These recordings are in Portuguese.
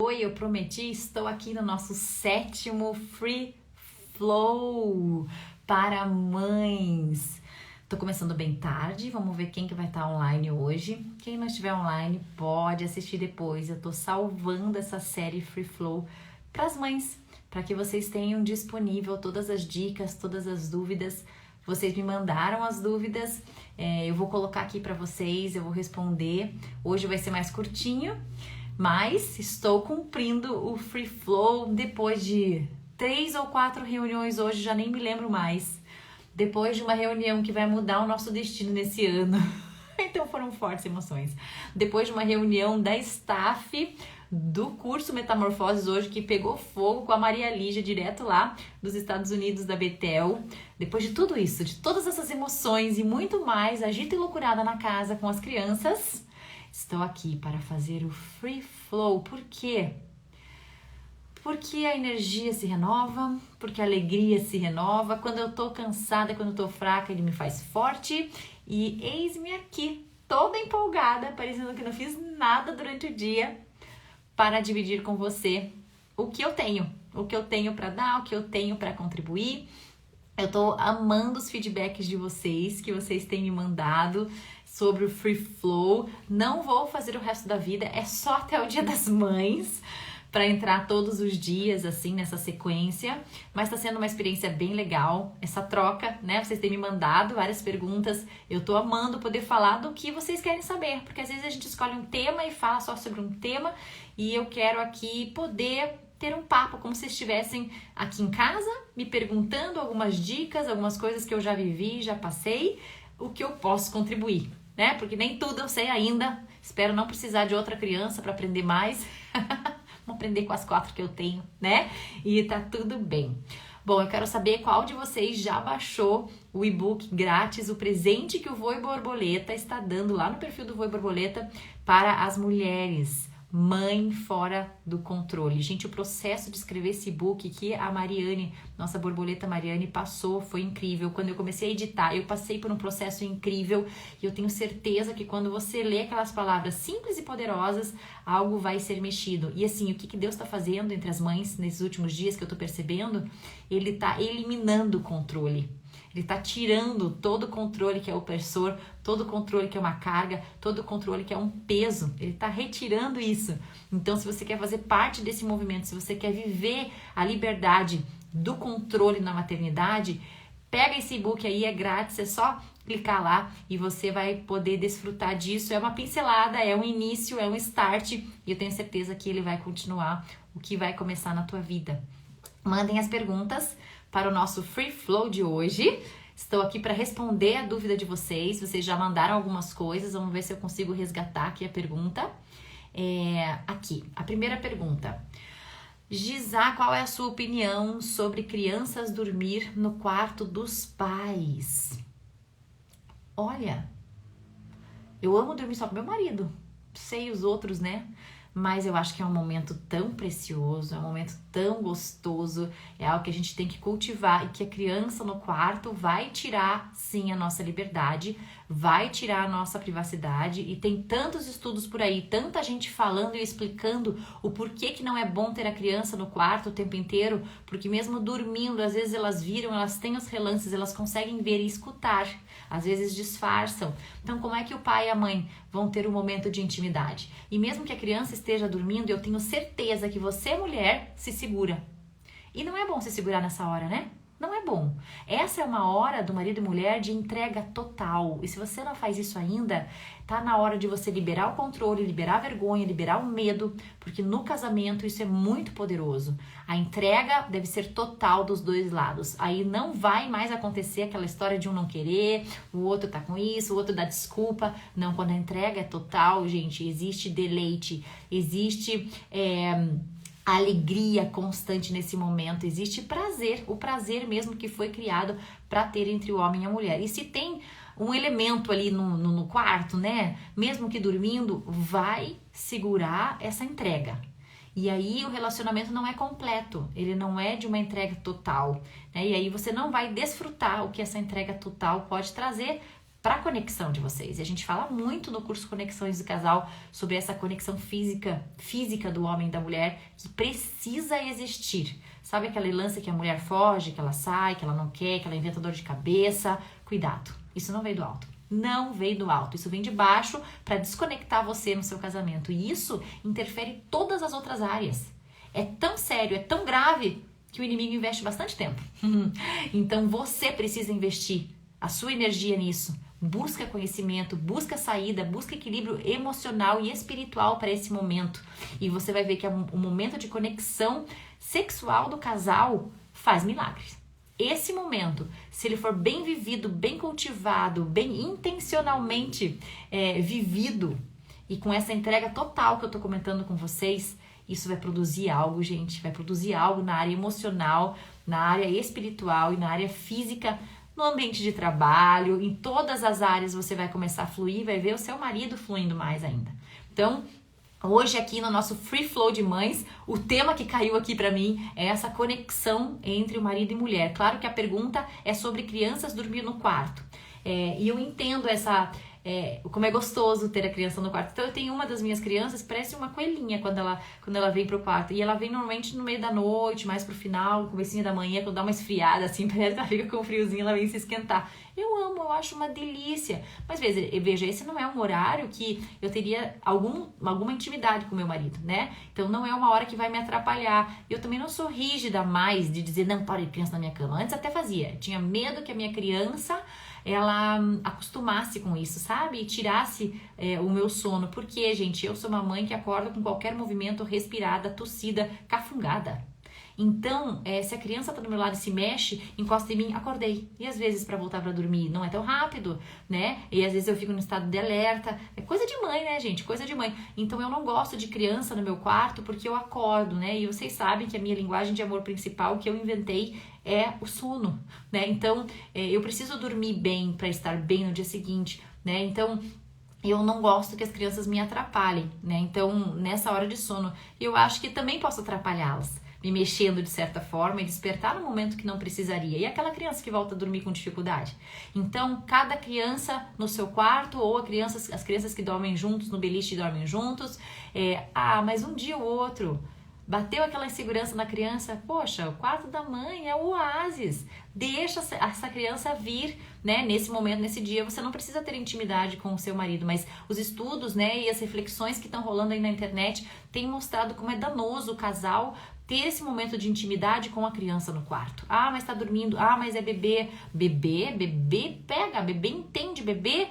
Oi, eu prometi, estou aqui no nosso 7º Free Flow para mães. Tô começando bem tarde, vamos ver quem que vai estar online hoje. Quem não estiver online pode assistir depois. Eu tô salvando essa série Free Flow para as mães, para que vocês tenham disponível todas as dicas, todas as dúvidas. Vocês me mandaram as dúvidas, eu vou colocar aqui para vocês, eu vou responder. Hoje vai ser mais curtinho, mas estou cumprindo o Free Flow depois de 3 ou 4 reuniões hoje, já nem me lembro mais. Depois de uma reunião que vai mudar o nosso destino nesse ano. Então foram fortes emoções. Depois de uma reunião da staff do curso Metamorfoses hoje, que pegou fogo com a Maria Lígia, direto lá dos Estados Unidos, da Betel. Depois de tudo isso, de todas essas emoções e muito mais, agita e loucurada na casa com as crianças, estou aqui para fazer o Free Flow. Por quê? Porque a energia se renova, porque a alegria se renova. Quando eu tô cansada, quando eu tô fraca, ele me faz forte. E eis-me aqui, toda empolgada, parecendo que não fiz nada durante o dia, para dividir com você o que eu tenho para dar, o que eu tenho para contribuir. Eu tô amando os feedbacks de vocês, que vocês têm me mandado sobre o Free Flow. Não vou fazer o resto da vida, é só até o Dia das Mães, para entrar todos os dias, assim, nessa sequência. Mas tá sendo uma experiência bem legal, essa troca, né? Vocês têm me mandado várias perguntas. Eu tô amando poder falar do que vocês querem saber, porque às vezes a gente escolhe um tema e fala só sobre um tema, e eu quero aqui poder ter um papo, como se estivessem aqui em casa, me perguntando algumas dicas, algumas coisas que eu já vivi, já passei, o que eu posso contribuir, né? Porque nem tudo eu sei ainda, espero não precisar de outra criança para aprender mais. Vamos aprender com as 4 que eu tenho, né? E tá tudo bem. Bom, eu quero saber qual de vocês já baixou o e-book grátis, o presente que o Voe Borboleta está dando lá no perfil do Voe Borboleta para as mulheres. Mãe fora do controle. Gente, o processo de escrever esse e-book que a Mariane, nossa borboleta Mariane, passou, foi incrível. Quando eu comecei a editar, eu passei por um processo incrível e eu tenho certeza que quando você lê aquelas palavras simples e poderosas, algo vai ser mexido. E assim, o que Deus está fazendo entre as mães nesses últimos dias que eu tô percebendo? Ele tá eliminando o controle. Ele está tirando todo o controle que é opressor, todo o controle que é uma carga, todo o controle que é um peso. Ele está retirando isso. Então, se você quer fazer parte desse movimento, se você quer viver a liberdade do controle na maternidade, pega esse e-book aí, é grátis, é só clicar lá e você vai poder desfrutar disso. É uma pincelada, é um início, é um start e eu tenho certeza que ele vai continuar, o que vai começar na tua vida. Mandem as perguntas para o nosso Free Flow de hoje. Estou aqui para responder a dúvida de vocês. Vocês já mandaram algumas coisas, vamos ver se eu consigo resgatar aqui a pergunta. Aqui, a primeira pergunta. Gisá, qual é a sua opinião sobre crianças dormir no quarto dos pais? Olha, eu amo dormir só com meu marido. Sei os outros, né? Mas eu acho que é um momento tão precioso, é um momento tão gostoso, é algo que a gente tem que cultivar e que a criança no quarto vai tirar, sim, a nossa liberdade, vai tirar a nossa privacidade e tem tantos estudos por aí, tanta gente falando e explicando o porquê que não é bom ter a criança no quarto o tempo inteiro, porque mesmo dormindo, às vezes elas viram, elas têm os relances, elas conseguem ver e escutar, às vezes disfarçam. Então, como é que o pai e a mãe vão ter um momento de intimidade? E mesmo que a criança esteja dormindo, eu tenho certeza que você, mulher, se segura. E não é bom se segurar nessa hora, né? Não é bom. Essa é uma hora do marido e mulher de entrega total. E se você não faz isso ainda, tá na hora de você liberar o controle, liberar a vergonha, liberar o medo, porque no casamento isso é muito poderoso. A entrega deve ser total dos dois lados. Aí não vai mais acontecer aquela história de um não querer, o outro tá com isso, o outro dá desculpa. Não, quando a entrega é total, gente, existe deleite, existe alegria constante nesse momento, existe prazer, o prazer mesmo que foi criado para ter entre o homem e a mulher. E se tem um elemento ali no quarto, né, mesmo que dormindo, vai segurar essa entrega. E aí o relacionamento não é completo, ele não é de uma entrega total, né? E aí você não vai desfrutar o que essa entrega total pode trazer para a conexão de vocês. E a gente fala muito no curso Conexões do Casal sobre essa conexão física do homem e da mulher que precisa existir. Sabe aquele lance que a mulher foge, que ela sai, que ela não quer, que ela inventa dor de cabeça? Cuidado, isso não veio do alto. Não veio do alto, isso vem de baixo para desconectar você no seu casamento. E isso interfere em todas as outras áreas. É tão sério, é tão grave que o inimigo investe bastante tempo. Então você precisa investir a sua energia nisso. Busca conhecimento, busca saída, busca equilíbrio emocional e espiritual para esse momento. E você vai ver que o momento de conexão sexual do casal faz milagres. Esse momento, se ele for bem vivido, bem cultivado, bem intencionalmente vivido e com essa entrega total que eu tô comentando com vocês, isso vai produzir algo, gente. Vai produzir algo na área emocional, na área espiritual e na área física, no ambiente de trabalho, em todas as áreas você vai começar a fluir, vai ver o seu marido fluindo mais ainda. Então, hoje aqui no nosso Free Flow de Mães, o tema que caiu aqui pra mim é essa conexão entre o marido e mulher. Claro que a pergunta é sobre crianças dormir no quarto. E eu entendo como é gostoso ter a criança no quarto. Então eu tenho uma das minhas crianças que parece uma coelhinha quando ela vem pro quarto. E ela vem normalmente no meio da noite, mais pro final, comecinho da manhã, quando dá uma esfriada assim, parece que ela fica com um friozinho, ela vem se esquentar. Eu amo, eu acho uma delícia. Mas veja, esse não é um horário que eu teria alguma intimidade com meu marido, né? Então não é uma hora que vai me atrapalhar. Eu também não sou rígida mais de dizer, não, pare criança na minha cama. Antes até fazia. Tinha medo que a minha criança ela acostumasse com isso, sabe? E tirasse o meu sono. Porque, gente, eu sou uma mãe que acorda com qualquer movimento, respirada, tossida, cafungada. Então, se a criança tá do meu lado e se mexe, encosta em mim, acordei. E às vezes para voltar para dormir não é tão rápido, né? E às vezes eu fico no estado de alerta. É coisa de mãe, né, gente? Coisa de mãe. Então eu não gosto de criança no meu quarto porque eu acordo, né? E vocês sabem que a minha linguagem de amor principal que eu inventei é o sono, né? Então, eu preciso dormir bem para estar bem no dia seguinte, né? Então, eu não gosto que as crianças me atrapalhem, né? Então, nessa hora de sono, eu acho que também posso atrapalhás, me mexendo de certa forma e despertar no momento que não precisaria. E aquela criança que volta a dormir com dificuldade? Então, cada criança no seu quarto ou as crianças que dormem juntos no beliche dormem juntos. Mas um dia ou outro bateu aquela insegurança na criança, poxa, o quarto da mãe é o oásis, deixa essa criança vir, né, nesse momento, nesse dia, você não precisa ter intimidade com o seu marido, mas os estudos, né, e as reflexões que estão rolando aí na internet têm mostrado como é danoso o casal ter esse momento de intimidade com a criança no quarto. Mas tá dormindo. Mas é bebê. Bebê pega. Bebê entende. Bebê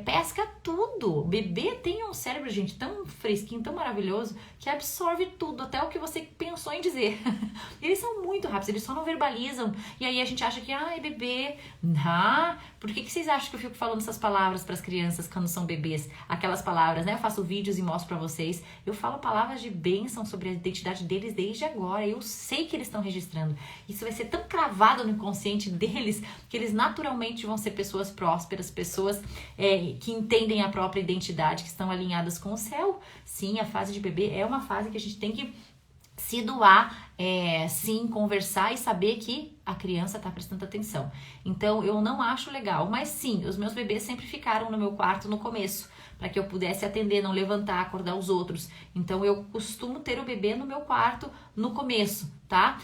pesca tudo. Bebê tem um cérebro, gente, tão fresquinho, tão maravilhoso, que absorve tudo, até o que você pensou em dizer. Eles são muito rápidos, eles só não verbalizam. E aí a gente acha que, é bebê. Por que vocês acham que eu fico falando essas palavras para as crianças quando são bebês? Aquelas palavras, né? Eu faço vídeos e mostro para vocês. Eu falo palavras de bênção sobre a identidade deles desde agora. Eu sei que eles estão registrando. Isso vai ser tão cravado no inconsciente deles que eles naturalmente vão ser pessoas prósperas, pessoas que entendem a própria identidade, que estão alinhadas com o céu. Sim, a fase de bebê é uma fase que a gente tem que se doar, sim, conversar e saber que a criança está prestando atenção. Então, eu não acho legal, mas sim, os meus bebês sempre ficaram no meu quarto no começo, para que eu pudesse atender, não levantar, acordar os outros. Então, eu costumo ter o bebê no meu quarto no começo, tá?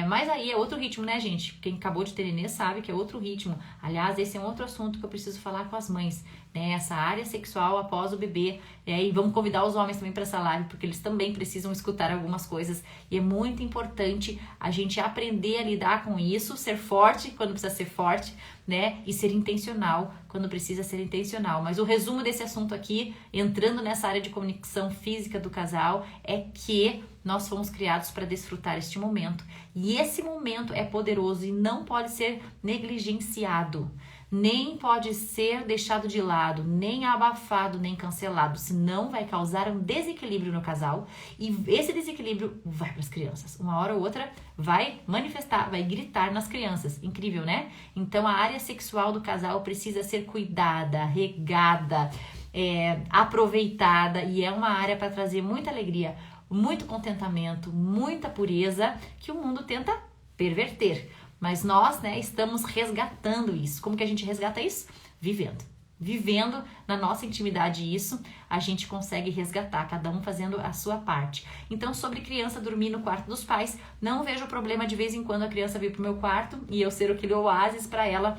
Mas aí é outro ritmo, né, gente? Quem acabou de ter nenê sabe que é outro ritmo. Aliás, esse é um outro assunto que eu preciso falar com as mães, né? Essa área sexual após o bebê. E vamos convidar os homens também para essa live, porque eles também precisam escutar algumas coisas. E é muito importante a gente aprender a lidar com isso, ser forte quando precisa ser forte, né? E ser intencional quando precisa ser intencional. Mas o resumo desse assunto aqui, entrando nessa área de conexão física do casal, é que nós fomos criados para desfrutar este momento. E esse momento é poderoso e não pode ser negligenciado. Nem pode ser deixado de lado, nem abafado, nem cancelado, senão vai causar um desequilíbrio no casal e esse desequilíbrio vai para as crianças. Uma hora ou outra vai manifestar, vai gritar nas crianças. Incrível, né? Então a área sexual do casal precisa ser cuidada, regada, aproveitada e é uma área para trazer muita alegria, muito contentamento, muita pureza que o mundo tenta perverter. Mas nós, né, estamos resgatando isso. Como que a gente resgata isso? Vivendo. vivendo na nossa intimidade isso, a gente consegue resgatar, cada um fazendo a sua parte. Então, sobre criança dormir no quarto dos pais, não vejo problema de vez em quando a criança vir pro meu quarto e eu ser aquele oásis para ela,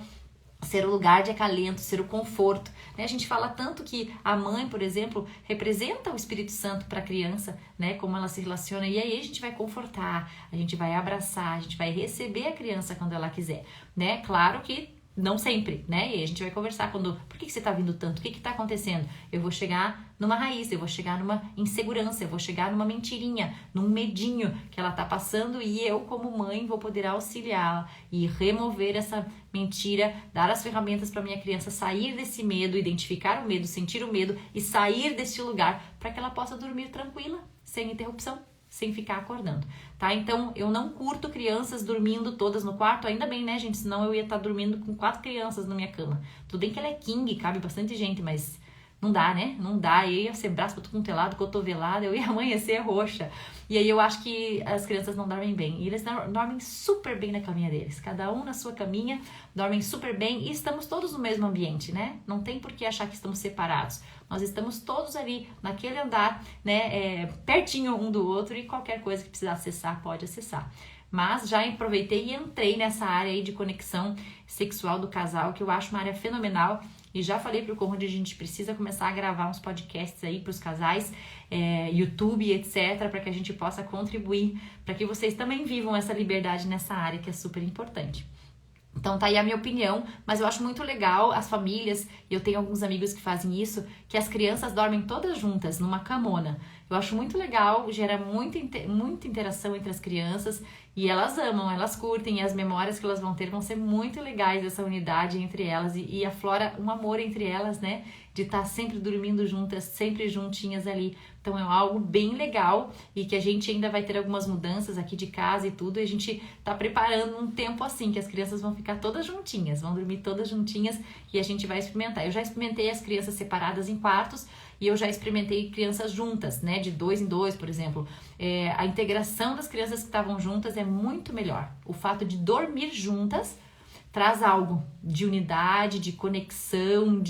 ser o lugar de acalento, ser o conforto, né? A gente fala tanto que a mãe, por exemplo, representa o Espírito Santo para a criança, né? Como ela se relaciona, e aí a gente vai confortar, a gente vai abraçar, a gente vai receber a criança quando ela quiser, né? Claro que não sempre, né? E aí a gente vai conversar por que você tá vindo tanto? O que tá acontecendo? Eu vou chegar numa raiz, eu vou chegar numa insegurança, eu vou chegar numa mentirinha, num medinho que ela tá passando e eu, como mãe, vou poder auxiliá-la e remover essa mentira, dar as ferramentas para minha criança sair desse medo, identificar o medo, sentir o medo e sair desse lugar para que ela possa dormir tranquila, sem interrupção, sem ficar acordando, tá? Então, eu não curto crianças dormindo todas no quarto, ainda bem, né, gente? Senão eu ia estar dormindo com 4 crianças na minha cama. Tudo bem que ela é king, cabe bastante gente, mas não dá, né? Não dá. Eu ia ser braço pra tudo quanto é lado, cotovelada, eu ia amanhecer roxa. E aí eu acho que as crianças não dormem bem. E eles dormem super bem na caminha deles. Cada um na sua caminha, dormem super bem e estamos todos no mesmo ambiente, né? Não tem por que achar que estamos separados. Nós estamos todos ali naquele andar, né? Pertinho um do outro e qualquer coisa que precisar acessar, pode acessar. Mas já aproveitei e entrei nessa área aí de conexão sexual do casal, que eu acho uma área fenomenal. E já falei pro Conrad, a gente precisa começar a gravar uns podcasts aí pros casais, YouTube, etc, para que a gente possa contribuir, para que vocês também vivam essa liberdade nessa área que é super importante. Então tá aí a minha opinião, mas eu acho muito legal as famílias, e eu tenho alguns amigos que fazem isso, que as crianças dormem todas juntas numa camona. Eu acho muito legal, gera muita interação entre as crianças e elas amam, elas curtem e as memórias que elas vão ter vão ser muito legais dessa unidade entre elas e aflora um amor entre elas, né? De estar sempre dormindo juntas, sempre juntinhas ali. Então é algo bem legal e que a gente ainda vai ter algumas mudanças aqui de casa e tudo. E a gente tá preparando um tempo assim, que as crianças vão ficar todas juntinhas, vão dormir todas juntinhas e a gente vai experimentar. Eu já experimentei as crianças separadas em quartos e eu já experimentei crianças juntas, né? De 2 em 2, por exemplo. A integração das crianças que estavam juntas é muito melhor. O fato de dormir juntas traz algo de unidade, de conexão,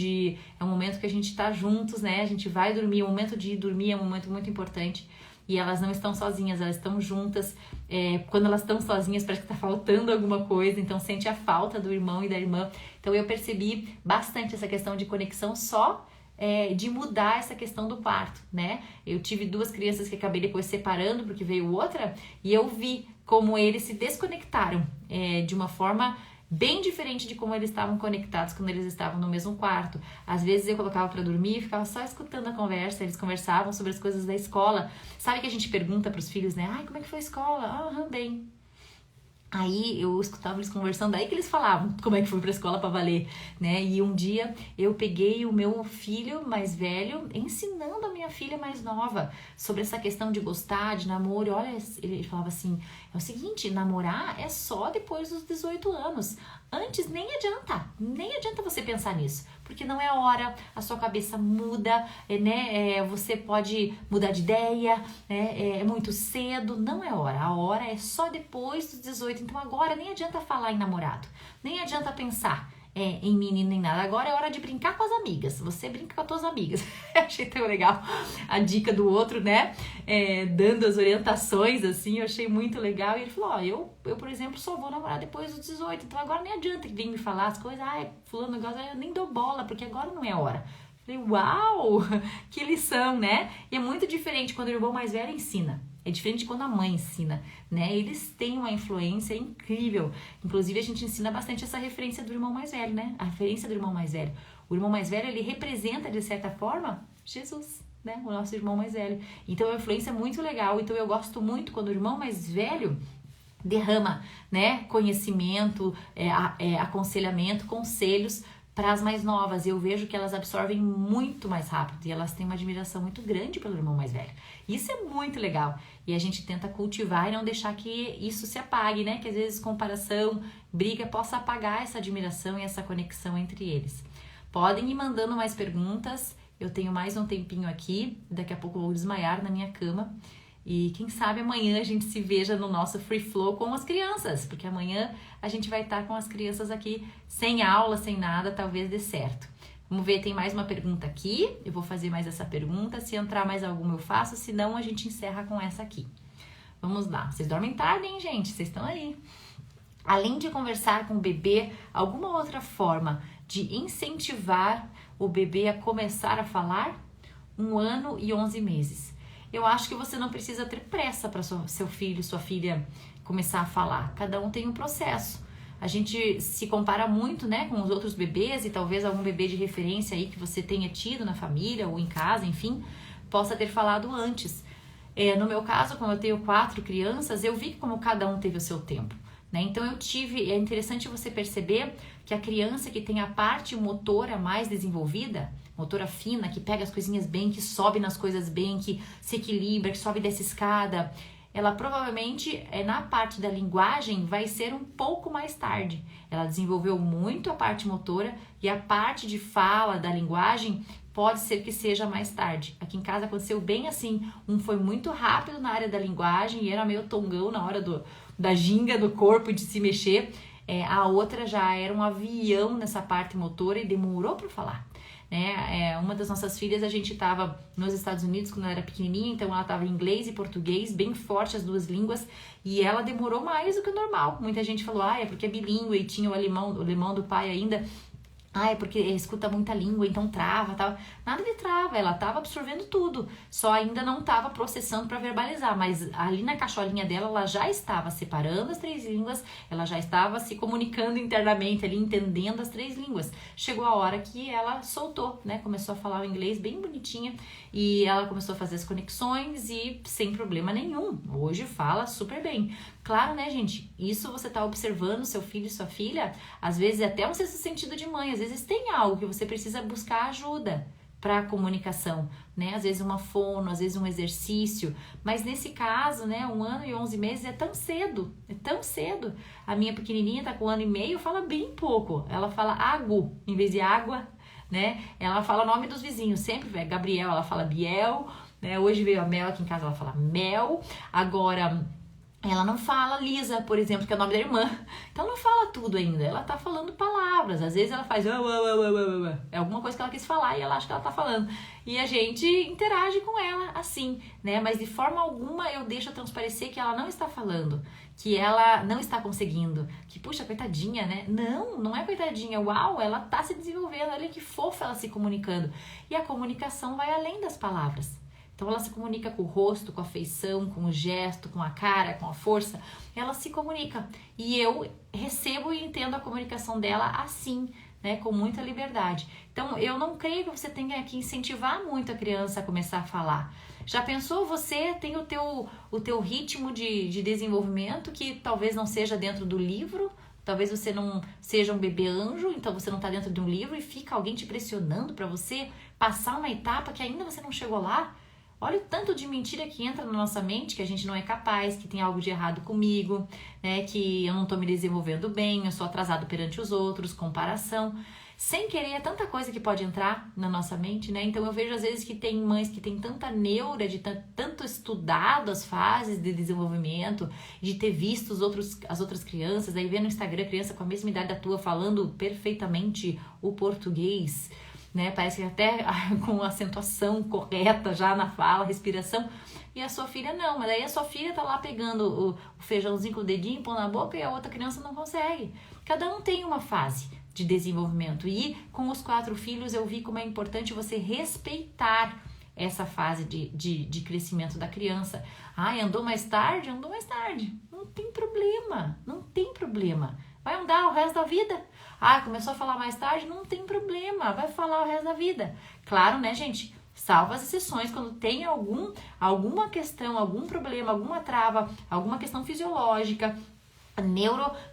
é um momento que a gente tá juntos, né? A gente vai dormir, o momento de dormir é um momento muito importante. E elas não estão sozinhas, elas estão juntas. Quando elas estão sozinhas, parece que tá faltando alguma coisa, então sente a falta do irmão e da irmã. Então eu percebi bastante essa questão de conexão só de mudar essa questão do quarto, né? Eu tive 2 crianças que acabei depois separando porque veio outra e eu vi como eles se desconectaram de uma forma bem diferente de como eles estavam conectados quando eles estavam no mesmo quarto. Às vezes eu colocava pra dormir e ficava só escutando a conversa, eles conversavam sobre as coisas da escola. Sabe que a gente pergunta pros filhos, né? Ai, como é que foi a escola? Bem. Aí eu escutava eles conversando, aí que eles falavam como é que foi pra escola pra valer, né? E um dia eu peguei o meu filho mais velho ensinando a minha filha mais nova sobre essa questão de gostar, de namoro. Olha, ele falava assim, é o seguinte, namorar é só depois dos 18 anos. Antes nem adianta você pensar nisso, porque não é a hora, a sua cabeça muda, né? Você pode mudar de ideia, né? É muito cedo, não é hora. A hora é só depois dos 18. Então agora nem adianta falar em namorado, nem adianta pensar em menino nem nada. Agora é hora de brincar com as amigas. Você brinca com as tuas amigas. Achei tão legal a dica do outro, né? Dando as orientações, assim, eu achei muito legal. E ele falou, eu, por exemplo, só vou namorar depois dos 18. Então agora nem adianta que vir me falar as coisas. Fulano gosta, eu nem dou bola, porque agora não é hora. Falei, uau! Que lição, né? E é muito diferente quando o irmão mais velho ensina. É diferente de quando a mãe ensina, né? Eles têm uma influência incrível. Inclusive, a gente ensina bastante essa referência do irmão mais velho, né? A referência do irmão mais velho. O irmão mais velho, ele representa, de certa forma, Jesus, né? O nosso irmão mais velho. Então, é uma influência muito legal. Então, eu gosto muito quando o irmão mais velho derrama, né? Conhecimento, aconselhamento, conselhos para as mais novas. Eu vejo que elas absorvem muito mais rápido e elas têm uma admiração muito grande pelo irmão mais velho. Isso é muito legal e a gente tenta cultivar e não deixar que isso se apague, né? Que às vezes comparação, briga possa apagar essa admiração e essa conexão entre eles. Podem ir mandando mais perguntas, eu tenho mais um tempinho aqui, daqui a pouco eu vou desmaiar na minha cama. E quem sabe amanhã a gente se veja no nosso Free Flow com as crianças, porque amanhã a gente vai estar com as crianças aqui sem aula, sem nada, talvez dê certo. Vamos ver, tem mais uma pergunta aqui. Eu vou fazer mais essa pergunta. Se entrar mais alguma eu faço, se não a gente encerra com essa aqui. Vamos lá. Vocês dormem tarde, hein, gente? Vocês estão aí. Além de conversar com o bebê, alguma outra forma de incentivar o bebê a começar a falar? 1 ano e 11 meses. Eu acho que você não precisa ter pressa para seu filho, sua filha começar a falar. Cada um tem um processo. A gente se compara muito, né, com os outros bebês e talvez algum bebê de referência aí que você tenha tido na família ou em casa, enfim, possa ter falado antes. No meu caso, como eu tenho 4 crianças, eu vi como cada um teve o seu tempo. Então é interessante você perceber que a criança que tem a parte motora mais desenvolvida, motora fina, que pega as coisinhas bem, que sobe nas coisas bem, que se equilibra, que sobe dessa escada, ela provavelmente na parte da linguagem vai ser um pouco mais tarde. Ela desenvolveu muito a parte motora e a parte de fala da linguagem pode ser que seja mais tarde. Aqui em casa aconteceu bem assim, um foi muito rápido na área da linguagem e era meio tongão na hora da ginga do corpo de se mexer. A outra já era um avião nessa parte motora e demorou para falar. Uma das nossas filhas, a gente estava nos Estados Unidos quando ela era pequenininha, então ela estava em inglês e português, bem forte as 2 línguas, e ela demorou mais do que o normal. Muita gente falou, é porque é bilíngue e tinha o alemão do pai ainda. É porque escuta muita língua, então trava, tal. Nada de trava, ela estava absorvendo tudo, só ainda não estava processando para verbalizar, mas ali na cacholinha dela, ela já estava separando as 3 línguas, ela já estava se comunicando internamente ali, entendendo as 3 línguas. Chegou a hora que ela soltou, né? Começou a falar o inglês bem bonitinha e ela começou a fazer as conexões e sem problema nenhum. Hoje fala super bem. Claro, né, gente? Isso você tá observando seu filho e sua filha, às vezes até um sexto sentido de mãe, às vezes tem algo que você precisa buscar ajuda para a comunicação, né? Às vezes uma fono, às vezes um exercício, mas nesse caso, né, 1 ano e 11 meses é tão cedo. A minha pequenininha tá com 1 ano e meio, fala bem pouco, ela fala agu em vez de água, né? Ela fala o nome dos vizinhos, sempre, Gabriel, ela fala Biel, né? Hoje veio a Mel aqui em casa, ela fala Mel, agora ela não fala Lisa, por exemplo, que é o nome da irmã. Então não fala tudo ainda. Ela tá falando palavras. Às vezes ela faz é alguma coisa que ela quis falar e ela acha que ela tá falando. E a gente interage com ela assim, né? Mas de forma alguma eu deixo transparecer que ela não está falando, que ela não está conseguindo, que puxa, coitadinha, né? Não é coitadinha. Uau, ela tá se desenvolvendo. Olha que fofa ela se comunicando. E a comunicação vai além das palavras. Então ela se comunica com o rosto, com a feição, com o gesto, com a cara, com a força. Ela se comunica. E eu recebo e entendo a comunicação dela assim, né? Com muita liberdade. Então eu não creio que você tenha que incentivar muito a criança a começar a falar. Já pensou? Você tem o teu ritmo de desenvolvimento que talvez não seja dentro do livro. Talvez você não seja um bebê anjo, então você não está dentro de um livro e fica alguém te pressionando para você passar uma etapa que ainda você não chegou lá. Olha o tanto de mentira que entra na nossa mente, que a gente não é capaz, que tem algo de errado comigo, né? Que eu não tô me desenvolvendo bem, eu sou atrasado perante os outros, comparação. Sem querer, é tanta coisa que pode entrar na nossa mente, né? Então eu vejo às vezes que tem mães que têm tanta neura, de tanto estudado as fases de desenvolvimento, de ter visto as outras crianças, aí vê no Instagram criança com a mesma idade da tua falando perfeitamente o português, né? Parece que até com a acentuação correta já na fala, respiração, e a sua filha não, mas aí a sua filha tá lá pegando o feijãozinho com o dedinho, pondo na boca e a outra criança não consegue. Cada um tem uma fase de desenvolvimento e com os 4 filhos eu vi como é importante você respeitar essa fase de crescimento da criança. Andou mais tarde? Andou mais tarde. Não tem problema. Vai andar o resto da vida. Começou a falar mais tarde? Não tem problema, vai falar o resto da vida. Claro, né, gente? Salva as exceções quando tem alguma questão, algum problema, alguma trava, alguma questão fisiológica,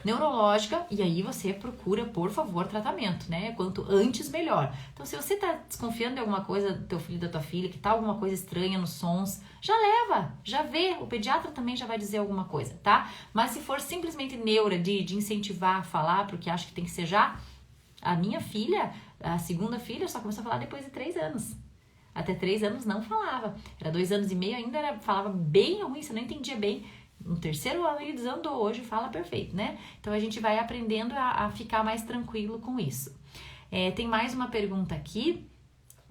neurológica, e aí você procura, por favor, tratamento, né? Quanto antes, melhor. Então, se você tá desconfiando de alguma coisa do teu filho, da tua filha, que tá alguma coisa estranha nos sons, já leva, já vê. O pediatra também já vai dizer alguma coisa, tá? Mas se for simplesmente neura de incentivar a falar, porque acha que tem que ser já, a minha filha, a segunda filha, só começou a falar depois de 3 anos. Até 3 anos não falava. Era 2 anos e meio, ainda falava bem ruim, você não entendia bem. No 3º ano ele desandou, hoje fala perfeito, né? Então a gente vai aprendendo a ficar mais tranquilo com isso. Tem mais uma pergunta aqui.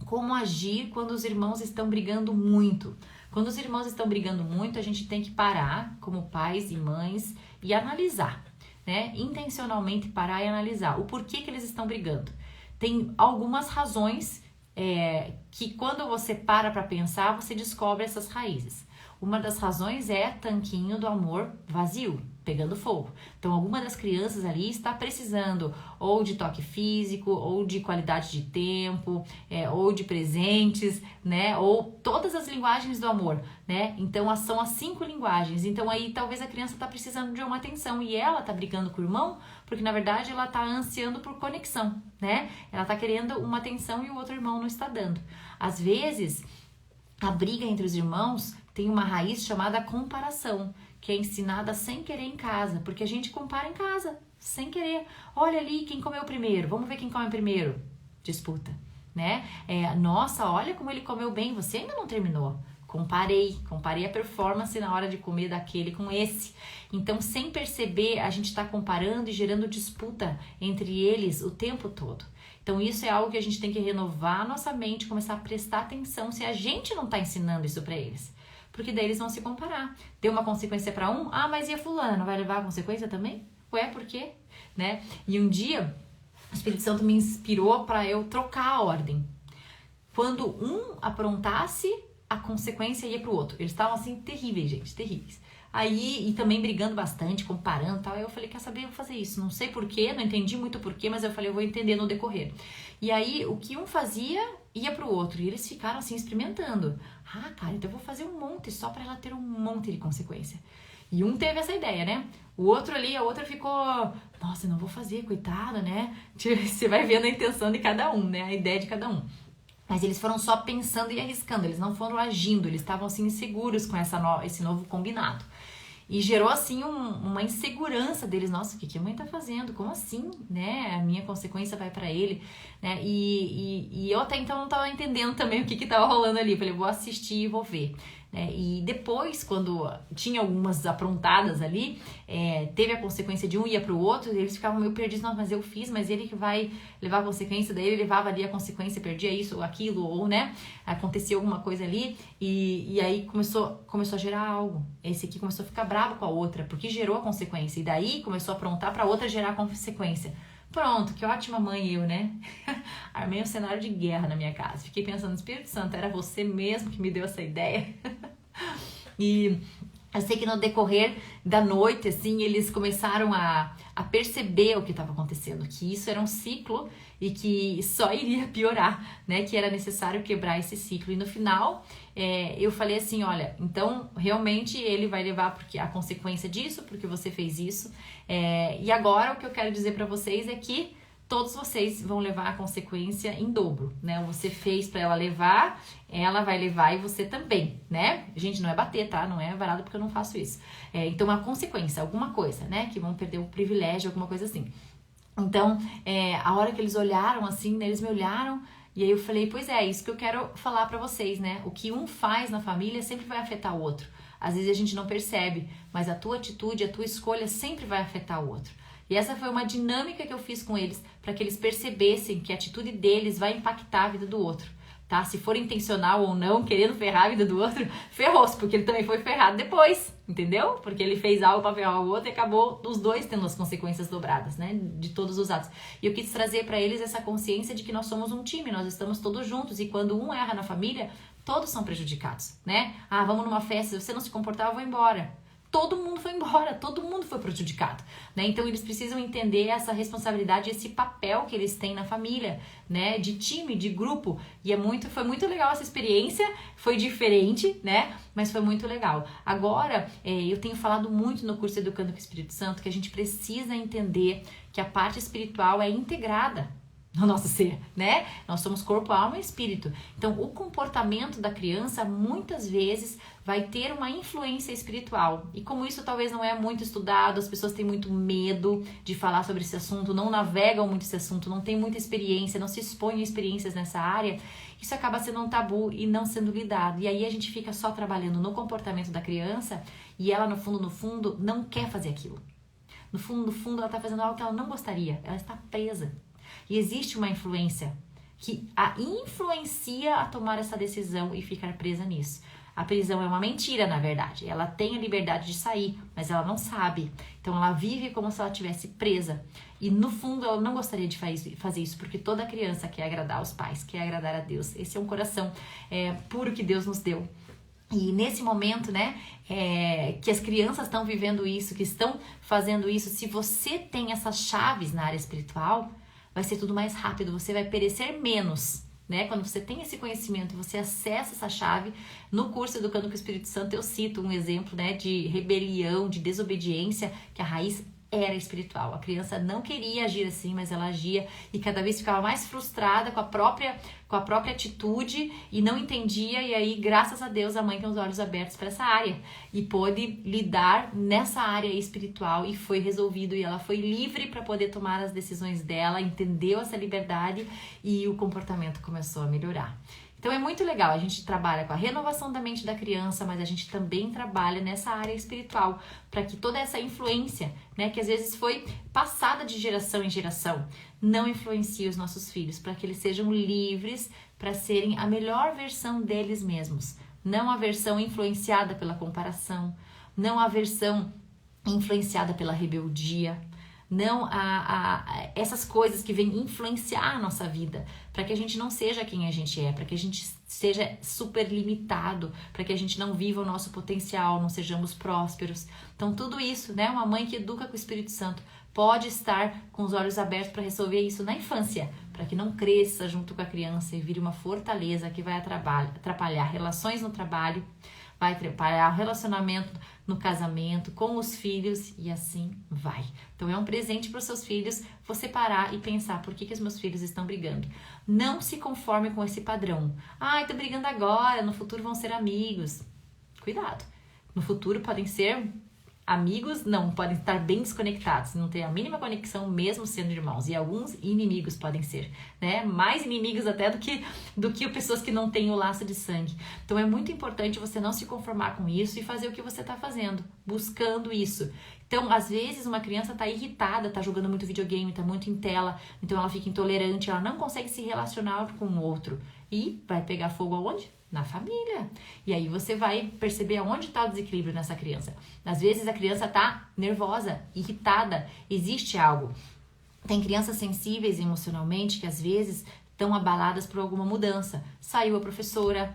Como agir quando os irmãos estão brigando muito? Quando os irmãos estão brigando muito, a gente tem que parar, como pais e mães, e analisar, né? Intencionalmente parar e analisar o porquê que eles estão brigando. Tem algumas razões que quando você para pensar, você descobre essas raízes. Uma das razões é tanquinho do amor vazio, pegando fogo. Então, alguma das crianças ali está precisando ou de toque físico, ou de qualidade de tempo, ou de presentes, né? Ou todas as linguagens do amor, né? Então, são as 5 linguagens. Então, aí talvez a criança está precisando de uma atenção e ela está brigando com o irmão, porque na verdade ela está ansiando por conexão, né? Ela está querendo uma atenção e o outro irmão não está dando. Às vezes, a briga entre os irmãos tem uma raiz chamada comparação, que é ensinada sem querer em casa, porque a gente compara em casa, sem querer. Olha ali quem comeu primeiro, vamos ver quem come primeiro. Disputa, né? Nossa, olha como ele comeu bem, você ainda não terminou. Comparei a performance na hora de comer daquele com esse. Então, sem perceber, a gente está comparando e gerando disputa entre eles o tempo todo. Então, isso é algo que a gente tem que renovar a nossa mente, começar a prestar atenção se a gente não está ensinando isso para eles. Porque daí eles vão se comparar. Deu uma consequência para um, mas e a fulana? Não vai levar a consequência também? Ué, por quê? Né? E um dia, o Espírito Santo me inspirou para eu trocar a ordem. Quando um aprontasse, a consequência ia pro outro. Eles estavam assim, terríveis, gente, terríveis. Aí, e também brigando bastante, comparando e tal. Aí eu falei, quer saber, eu vou fazer isso. Não sei porquê, não entendi muito porquê, mas eu falei, eu vou entender no decorrer. E aí, o que um fazia, ia pro outro. E eles ficaram assim, experimentando. Cara, então eu vou fazer um monte, só pra ela ter um monte de consequência. E um teve essa ideia, né? O outro ali, a outra ficou, nossa, não vou fazer, coitada, né? Você vai vendo a intenção de cada um, né? A ideia de cada um. Mas eles foram só pensando e arriscando, eles não foram agindo, eles estavam assim inseguros com esse novo combinado. E gerou assim uma insegurança deles, nossa, o que a mãe tá fazendo? Como assim, né? A minha consequência vai pra ele, né? E eu até então não tava entendendo também o que tava rolando ali. Falei, vou assistir e vou ver. E depois, quando tinha algumas aprontadas ali, teve a consequência de um ia pro outro, eles ficavam meio perdidos, não, mas eu fiz, mas ele que vai levar a consequência, daí ele levava ali a consequência, perdia isso ou aquilo, ou, né, acontecia alguma coisa ali, e aí começou a gerar algo. Esse aqui começou a ficar bravo com a outra, porque gerou a consequência, e daí começou a aprontar pra outra gerar a consequência. Pronto, que ótima mãe eu, né? Armei um cenário de guerra na minha casa. Fiquei pensando, Espírito Santo, era você mesmo que me deu essa ideia? E eu sei que no decorrer da noite, assim, eles começaram a perceber o que estava acontecendo, que isso era um ciclo e que só iria piorar, né? Que era necessário quebrar esse ciclo. E no final, eu falei assim, olha, então realmente ele vai levar porque a consequência disso, porque você fez isso. E agora o que eu quero dizer para vocês é que todos vocês vão levar a consequência em dobro, né? Você fez para ela levar, ela vai levar e você também, né? Gente, não é bater, tá? Não é varado porque eu não faço isso. Então, uma consequência, alguma coisa, né? Que vão perder o privilégio, alguma coisa assim. Então, a hora que eles olharam assim, né? Eles me olharam e aí eu falei, pois é isso que eu quero falar pra vocês, né? O que um faz na família sempre vai afetar o outro. Às vezes a gente não percebe, mas a tua atitude, a tua escolha sempre vai afetar o outro. E essa foi uma dinâmica que eu fiz com eles, para que eles percebessem que a atitude deles vai impactar a vida do outro, tá? Se for intencional ou não, querendo ferrar a vida do outro, ferrou-se, porque ele também foi ferrado depois, entendeu? Porque ele fez algo para ferrar o outro e acabou os dois tendo as consequências dobradas, né? De todos os atos. E eu quis trazer para eles essa consciência de que nós somos um time, nós estamos todos juntos, e quando um erra na família, todos são prejudicados, né? Vamos numa festa, se você não se comportar, eu vou embora. Todo mundo foi embora, todo mundo foi prejudicado, né? Então eles precisam entender essa responsabilidade, esse papel que eles têm na família, né? De time, de grupo. E foi muito legal essa experiência, foi diferente, né? Mas foi muito legal. Agora, eu tenho falado muito no curso Educando com o Espírito Santo que a gente precisa entender que a parte espiritual é integrada no nosso ser, né? Nós somos corpo, alma e espírito. Então, o comportamento da criança, muitas vezes, vai ter uma influência espiritual. E como isso talvez não é muito estudado, as pessoas têm muito medo de falar sobre esse assunto, não navegam muito esse assunto, não tem muita experiência, não se expõem a experiências nessa área, isso acaba sendo um tabu e não sendo lidado. E aí a gente fica só trabalhando no comportamento da criança e ela, no fundo, não quer fazer aquilo. No fundo, ela está fazendo algo que ela não gostaria, ela está presa. E existe uma influência que a influencia a tomar essa decisão e ficar presa nisso. A prisão é uma mentira, na verdade. Ela tem a liberdade de sair, mas ela não sabe. Então ela vive como se ela estivesse presa. E no fundo ela não gostaria de fazer isso, porque toda criança quer agradar os pais, quer agradar a Deus. Esse é um coração puro que Deus nos deu. E nesse momento, né, que as crianças estão vivendo isso, que estão fazendo isso, se você tem essas chaves na área espiritual, vai ser tudo mais rápido, você vai perecer menos, né? Quando você tem esse conhecimento, você acessa essa chave. No curso Educando com o Espírito Santo, eu cito um exemplo, né, de rebelião, de desobediência, que a raiz era espiritual. A criança não queria agir assim, mas ela agia e cada vez ficava mais frustrada com a própria atitude e não entendia. E aí, graças a Deus, a mãe tem os olhos abertos para essa área e pôde lidar nessa área espiritual e foi resolvido. E ela foi livre para poder tomar as decisões dela, entendeu essa liberdade e o comportamento começou a melhorar. Então é muito legal, a gente trabalha com a renovação da mente da criança, mas a gente também trabalha nessa área espiritual, para que toda essa influência, né, que às vezes foi passada de geração em geração, não influencie os nossos filhos, para que eles sejam livres para serem a melhor versão deles mesmos, não a versão influenciada pela comparação, não a versão influenciada pela rebeldia, não essas coisas que vêm influenciar a nossa vida, para que a gente não seja quem a gente é, para que a gente seja super limitado, para que a gente não viva o nosso potencial, não sejamos prósperos. Então tudo isso, né, uma mãe que educa com o Espírito Santo pode estar com os olhos abertos para resolver isso na infância, para que não cresça junto com a criança e vire uma fortaleza que vai atrapalhar relações no trabalho, vai atrapalhar o relacionamento no casamento, com os filhos e assim vai. Então é um presente para os seus filhos você parar e pensar por que os meus filhos estão brigando. Não se conforme com esse padrão. Estão brigando agora, no futuro vão ser amigos. Cuidado. No futuro podem ser amigos, não, podem estar bem desconectados, não ter a mínima conexão mesmo sendo irmãos. E alguns inimigos podem ser, né? Mais inimigos até do que pessoas que não têm o laço de sangue. Então é muito importante você não se conformar com isso e fazer o que você está fazendo, buscando isso. Então, às vezes, uma criança está irritada, está jogando muito videogame, está muito em tela, então ela fica intolerante, ela não consegue se relacionar com o outro. E vai pegar fogo aonde? Na família. E aí você vai perceber aonde está o desequilíbrio nessa criança. Às vezes a criança está nervosa, irritada, existe algo. Tem crianças sensíveis emocionalmente que às vezes estão abaladas por alguma mudança. Saiu a professora,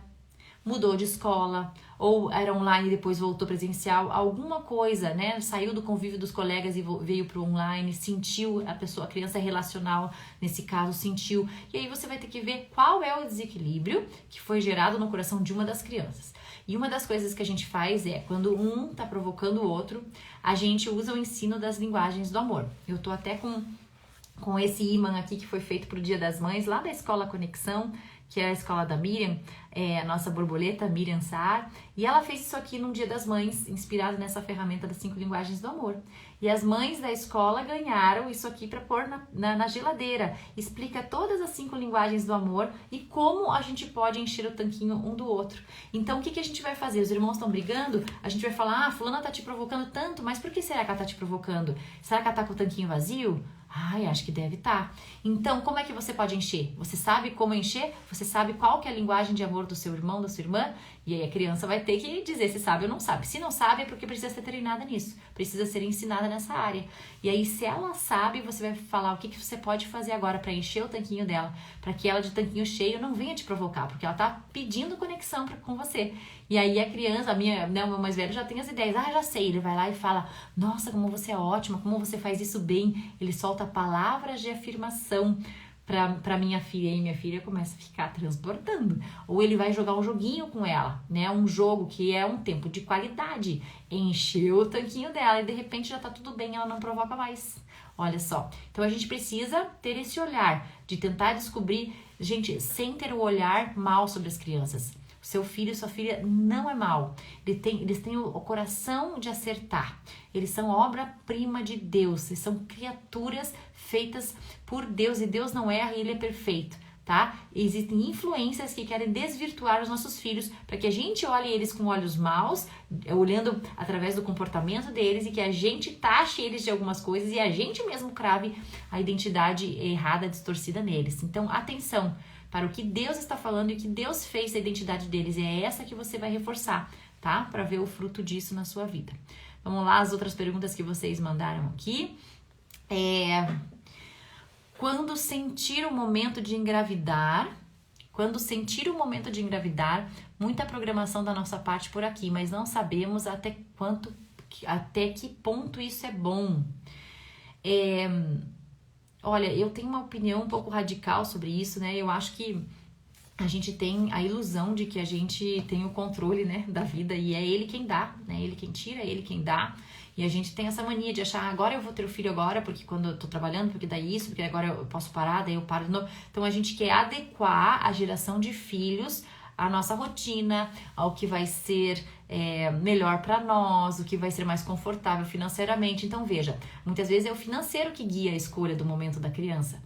mudou de escola, ou era online e depois voltou presencial, alguma coisa, né? Saiu do convívio dos colegas e veio para o online, sentiu a criança relacional, nesse caso, sentiu. E aí você vai ter que ver qual é o desequilíbrio que foi gerado no coração de uma das crianças. E uma das coisas que a gente faz é, quando um tá provocando o outro, a gente usa o ensino das linguagens do amor. Eu tô até com esse imã aqui que foi feito pro Dia das Mães, lá da Escola Conexão, que é a escola da Miriam, a nossa borboleta, Miriam Saar, e ela fez isso aqui no Dia das Mães, inspirado nessa ferramenta das 5 linguagens do amor. E as mães da escola ganharam isso aqui para pôr na geladeira. Explica todas as 5 linguagens do amor e como a gente pode encher o tanquinho um do outro. Então, o que a gente vai fazer? Os irmãos estão brigando, a gente vai falar, fulana tá te provocando tanto, mas por que será que ela tá te provocando? Será que ela tá com o tanquinho vazio? Acho que deve estar. Então, como é que você pode encher? Você sabe como encher? Você sabe qual que é a linguagem de amor do seu irmão, da sua irmã? E aí a criança vai ter que dizer se sabe ou não sabe. Se não sabe, é porque precisa ser treinada nisso. Precisa ser ensinada nessa área. E aí, se ela sabe, você vai falar o que você pode fazer agora para encher o tanquinho dela. Para que ela de tanquinho cheio não venha te provocar. Porque ela tá pedindo conexão com você. E aí a criança, o meu mais velho já tem as ideias. Já sei. Ele vai lá e fala, nossa, como você é ótima, como você faz isso bem. Ele solta palavras de afirmação para minha filha, e minha filha começa a ficar transbordando. Ou ele vai jogar um joguinho com ela, né? Um jogo que é um tempo de qualidade. Encheu o tanquinho dela e de repente já tá tudo bem, ela não provoca mais. Olha só. Então a gente precisa ter esse olhar de tentar descobrir, gente, sem ter o olhar mal sobre as crianças. Seu filho e sua filha não é mal. Eles têm o coração de acertar. Eles são obra-prima de Deus. Eles são criaturas feitas por Deus. E Deus não erra e Ele é perfeito. tá? Existem influências que querem desvirtuar os nossos filhos para que a gente olhe eles com olhos maus, olhando através do comportamento deles e que a gente taxe eles de algumas coisas e a gente mesmo crave a identidade errada, distorcida neles. Então, atenção para o que Deus está falando e o que Deus fez da identidade deles. É essa que você vai reforçar, tá? Para ver o fruto disso na sua vida. Vamos lá, as outras perguntas que vocês mandaram aqui. Quando sentir o momento de engravidar, muita programação da nossa parte por aqui, mas não sabemos até que ponto isso é bom. Olha, eu tenho uma opinião um pouco radical sobre isso, né? Eu acho que a gente tem a ilusão de que a gente tem o controle, né, da vida e é ele quem dá, né? Ele quem tira, é ele quem dá. E a gente tem essa mania de achar, agora eu vou ter o filho agora, porque quando eu tô trabalhando, porque daí isso, porque agora eu posso parar, daí eu paro de novo. Então a gente quer adequar a geração de filhos à nossa rotina, ao que vai ser melhor para nós, o que vai ser mais confortável financeiramente. Então veja, muitas vezes é o financeiro que guia a escolha do momento da criança.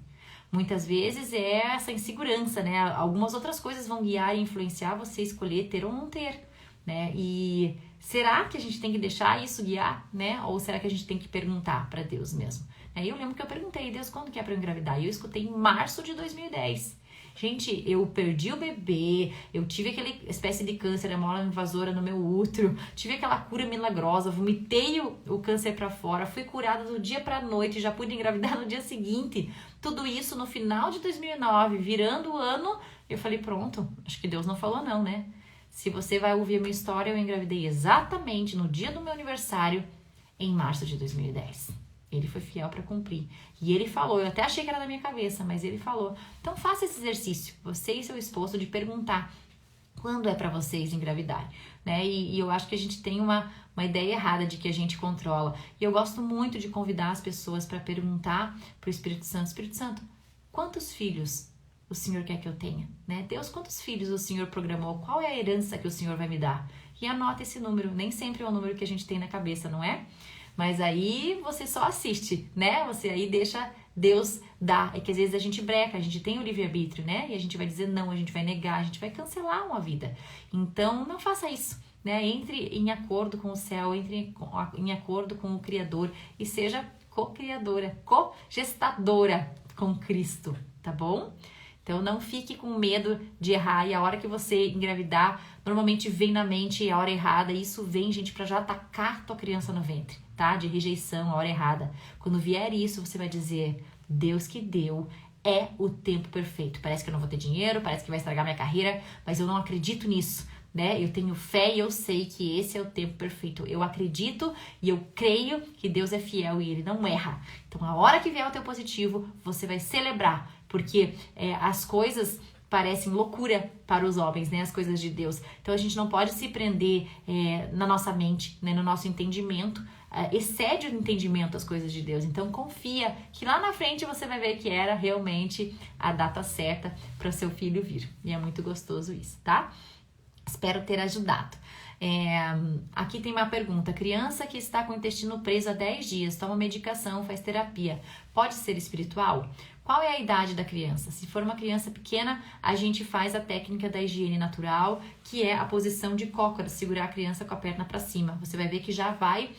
Muitas vezes é essa insegurança, né? Algumas outras coisas vão guiar e influenciar você escolher ter ou não ter, né? E será que a gente tem que deixar isso guiar, né? Ou será que a gente tem que perguntar para Deus mesmo? Eu lembro que eu perguntei, Deus, quando que é para eu engravidar? E eu escutei em março de 2010. Gente, eu perdi o bebê, eu tive aquela espécie de câncer, a mola invasora no meu útero, tive aquela cura milagrosa, vomitei o câncer pra fora, fui curada do dia pra noite, já pude engravidar no dia seguinte. Tudo isso no final de 2009, virando o ano, eu falei, pronto, acho que Deus não falou não, né? Se você vai ouvir a minha história, eu engravidei exatamente no dia do meu aniversário, em março de 2010. Ele foi fiel para cumprir. E ele falou, eu até achei que era da minha cabeça, mas ele falou. Então faça esse exercício, você e seu esposo, de perguntar quando é para vocês engravidarem, né? E eu acho que a gente tem uma ideia errada de que a gente controla. E eu gosto muito de convidar as pessoas para perguntar pro Espírito Santo, quantos filhos o Senhor quer que eu tenha, né? Deus, quantos filhos o Senhor programou? Qual é a herança que o Senhor vai me dar? E anota esse número, nem sempre é o número que a gente tem na cabeça, não é? Mas aí você só assiste, né? Você aí deixa Deus dar. É que às vezes a gente breca, a gente tem o livre-arbítrio, né? E a gente vai dizer não, a gente vai negar, a gente vai cancelar uma vida. Então, não faça isso, né? Entre em acordo com o céu, entre em acordo com o Criador e seja co-criadora, co-gestadora com Cristo, tá bom? Então, não fique com medo de errar e a hora que você engravidar, normalmente vem na mente a hora errada e isso vem, gente, pra já atacar tua criança no ventre, tá? De rejeição, a hora errada. Quando vier isso, você vai dizer, Deus que deu, é o tempo perfeito. Parece que eu não vou ter dinheiro, parece que vai estragar minha carreira, mas eu não acredito nisso, né? Eu tenho fé e eu sei que esse é o tempo perfeito. Eu acredito e eu creio que Deus é fiel e Ele não erra. Então, a hora que vier o teu positivo, você vai celebrar, porque as coisas parecem loucura para os homens, né? As coisas de Deus. Então, a gente não pode se prender na nossa mente, né? No nosso entendimento. Excede o entendimento das coisas de Deus. Então, confia que lá na frente você vai ver que era realmente a data certa para o seu filho vir. E é muito gostoso isso, tá? Espero ter ajudado. Aqui tem uma pergunta. Criança que está com o intestino preso há 10 dias, toma medicação, faz terapia. Pode ser espiritual? Qual é a idade da criança? Se for uma criança pequena, a gente faz a técnica da higiene natural, que é a posição de cócoras, segurar a criança com a perna para cima. Você vai ver que já vai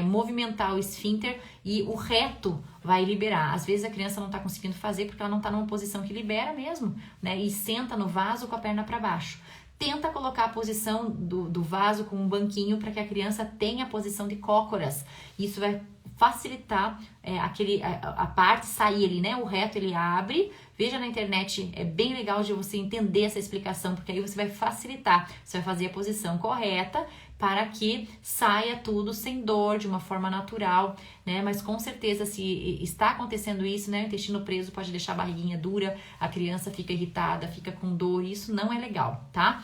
movimentar o esfíncter e o reto vai liberar. Às vezes a criança não está conseguindo fazer porque ela não está numa posição que libera mesmo, né? E senta no vaso com a perna para baixo. Tenta colocar a posição do vaso com um banquinho para que a criança tenha a posição de cócoras. Isso vai facilitar a parte sair ali, né? O reto ele abre. Veja na internet, é bem legal de você entender essa explicação, porque aí você vai facilitar. Você vai fazer a posição correta para que saia tudo sem dor, de uma forma natural, né? Mas com certeza, se está acontecendo isso, né? O intestino preso pode deixar a barriguinha dura, a criança fica irritada, fica com dor, isso não é legal, tá?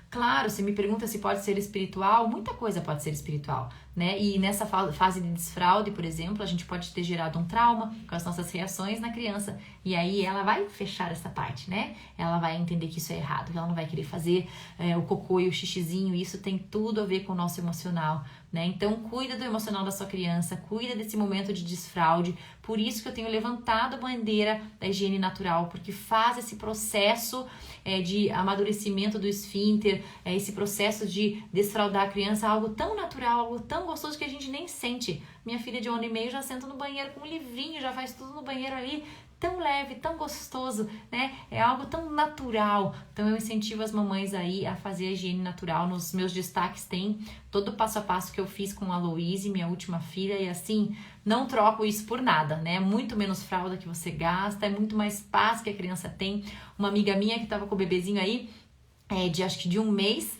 Claro, você me pergunta se pode ser espiritual, muita coisa pode ser espiritual, né? E nessa fase de desfraude, por exemplo, a gente pode ter gerado um trauma com as nossas reações na criança e aí ela vai fechar essa parte, né? Ela vai entender que isso é errado, que ela não vai querer fazer o cocô e o xixizinho, isso tem tudo a ver com o nosso emocional, né? Então, cuida do emocional da sua criança, cuida desse momento de desfraude. Por isso que eu tenho levantado a bandeira da higiene natural, porque faz esse processo de amadurecimento do esfíncter, esse processo de desfraudar a criança, algo tão natural, algo tão gostoso que a gente nem sente. Minha filha de 1 ano e meio já senta no banheiro com um livrinho, já faz tudo no banheiro ali, tão leve, tão gostoso, né? É algo tão natural. Então eu incentivo as mamães aí a fazer a higiene natural. Nos meus destaques tem todo o passo a passo que eu fiz com a Louise, minha última filha, e assim, não troco isso por nada, né? Muito menos fralda que você gasta, é muito mais paz que a criança tem. Uma amiga minha que tava com o bebezinho aí, acho que de 1 mês,